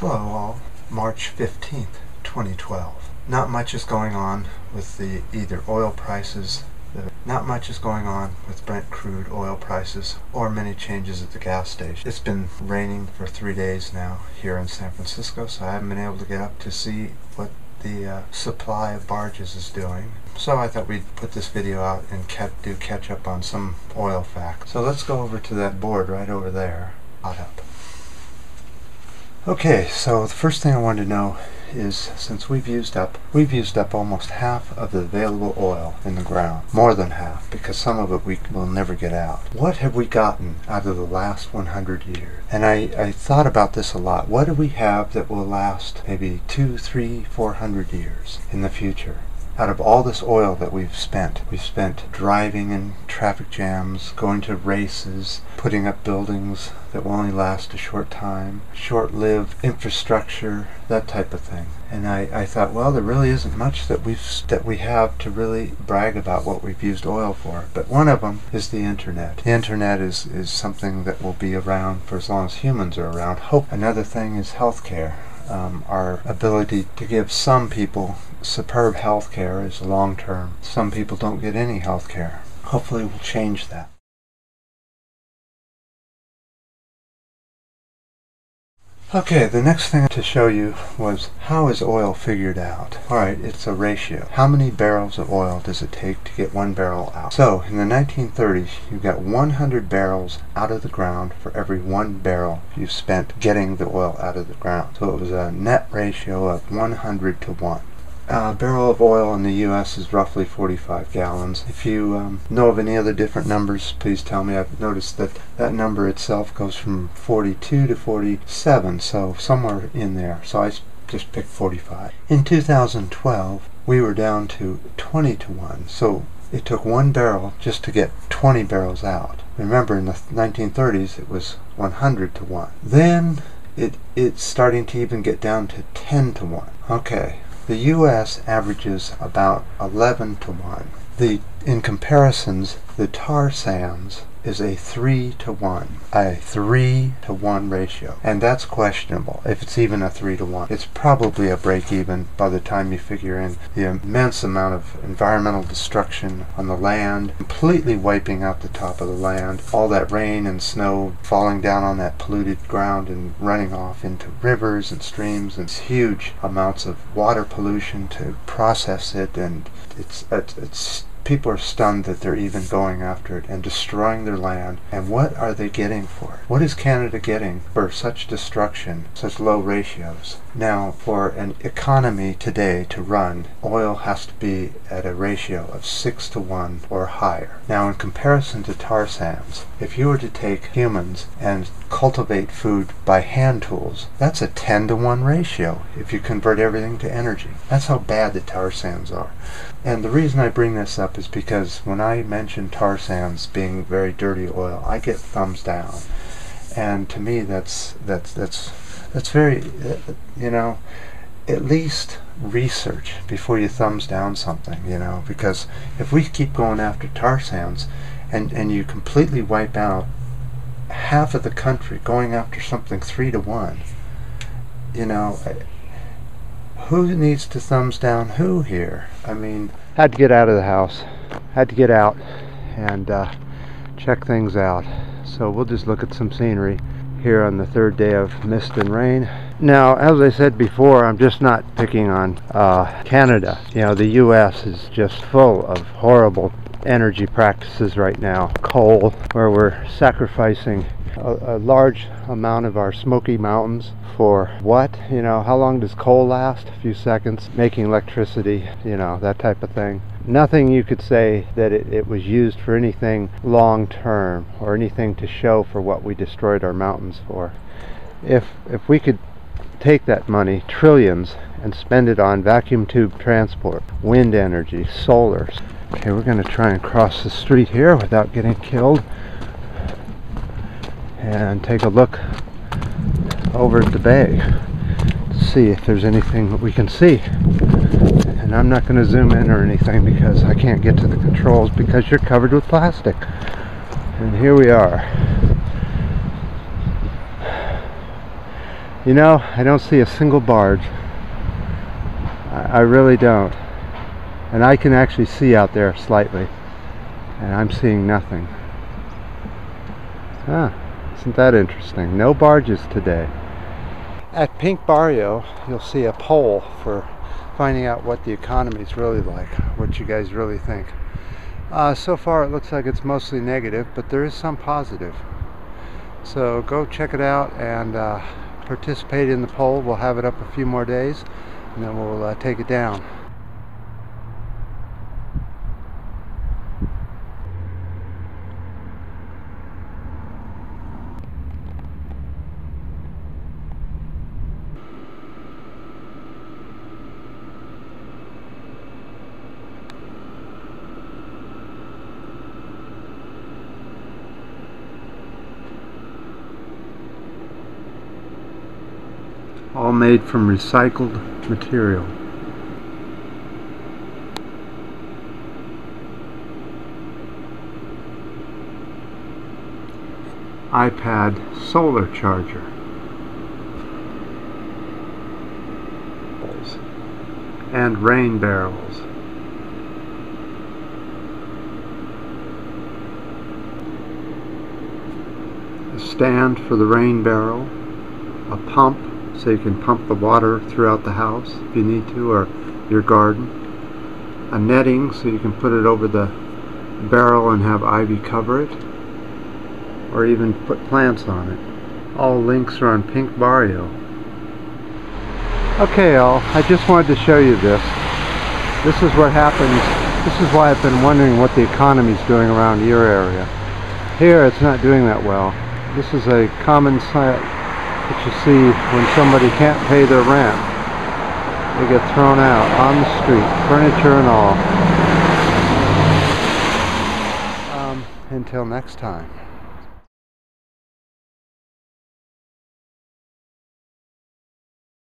Hello all, March 15th, 2012. Not much is going on with the either oil prices, not much is going on with Brent crude oil prices, or many changes at the gas station. It's been raining for 3 days now here in San Francisco, so I haven't been able to get up to see what the supply of barges is doing. So I thought we'd put this video out and catch up on some oil facts. So let's go over to that board right over there. Hot up. Okay, so the first thing I wanted to know is, since we've used up almost half of the available oil in the ground, more than half, because some of it we will never get out. What have we gotten out of the last 100 years? And I thought about this a lot. What do we have that will last maybe 200, 300, 400 years in the future? Out of all this oil that we've spent driving in traffic jams, going to races, putting up buildings that will only last a short time, short-lived infrastructure, that type of thing. And I thought, well, there really isn't much that we have to really brag about what we've used oil for. But one of them is the internet. The internet is something that will be around for as long as humans are around. Another thing is healthcare. Our ability to give some people superb health care is long term. Some people don't get any health care. Hopefully we'll change that. Okay, the next thing to show you was, how is oil figured out? Alright, it's a ratio. How many barrels of oil does it take to get 1 barrel out? So, in the 1930s, you got 100 barrels out of the ground for every 1 barrel you spent getting the oil out of the ground. So it was a net ratio of 100 to 1. A barrel of oil in the U.S. is roughly 45 gallons. If you know of any other different numbers, please tell me. I've noticed that that number itself goes from 42 to 47, so somewhere in there. So I just picked 45. In 2012, we were down to 20 to 1, so it took 1 barrel just to get 20 barrels out. Remember, in the 1930s, it was 100 to 1. Then it's starting to even get down to 10 to 1. Okay. The U.S. averages about 11 to 1. In comparisons, the tar sands is a 3 to 1. A 3 to 1 ratio. And that's questionable, if it's even a 3 to 1. It's probably a break-even by the time you figure in the immense amount of environmental destruction on the land, completely wiping out the top of the land, all that rain and snow falling down on that polluted ground and running off into rivers and streams, and huge amounts of water pollution to process it, and it's people are stunned that they're even going after it and destroying their land. And what are they getting for it? What is Canada getting for such destruction, such low ratios? Now, for an economy today to run, oil has to be at a ratio of 6 to 1 or higher. Now, in comparison to tar sands, if you were to take humans and cultivate food by hand tools, that's a 10 to 1 ratio if you convert everything to energy. That's how bad the tar sands are. And the reason I bring this up is because when I mention tar sands being very dirty oil, I get thumbs down. And to me, that's very, at least research before you thumbs down something, because if we keep going after tar sands and you completely wipe out half of the country going after something 3 to 1, who needs to thumbs down who here? I mean, had to get out of the house, had to get out and check things out. So we'll just look at some scenery here on the 3rd day of mist and rain. Now, as I said before, I'm just not picking on Canada. The U.S. is just full of horrible energy practices right now. Coal, where we're sacrificing a large amount of our Smoky Mountains for what? How long does coal last? A few seconds. Making electricity, that type of thing. Nothing you could say that it was used for anything long term or anything to show for what we destroyed our mountains for. If we could take that money, trillions, and spend it on vacuum tube transport, wind energy, solar. Okay, we're going to try and cross the street here without getting killed and take a look over at the bay to see if there's anything that we can see. And I'm not going to zoom in or anything because I can't get to the controls because you're covered with plastic. And here we are. You know, I don't see a single barge. I really don't. And I can actually see out there slightly. And I'm seeing nothing. Ah, isn't that interesting? No barges today. At Pink Barrio, you'll see a poll for finding out what the economy is really like, what you guys really think. So far it looks like it's mostly negative, but there is some positive. So go check it out and participate in the poll. We'll have it up a few more days and then we'll take it down. All made from recycled material. iPad solar charger. And rain barrels. A stand for the rain barrel. A pump, so you can pump the water throughout the house if you need to, or your garden. A netting, so you can put it over the barrel and have ivy cover it, or even put plants on it. All links are on Pink Barrio. Okay, all, I just wanted to show you this. This is what happens. This is why I've been wondering what the economy's doing around your area. Here, it's not doing that well. This is a common sight that you see when somebody can't pay their rent. They get thrown out on the street, furniture and all. Until next time.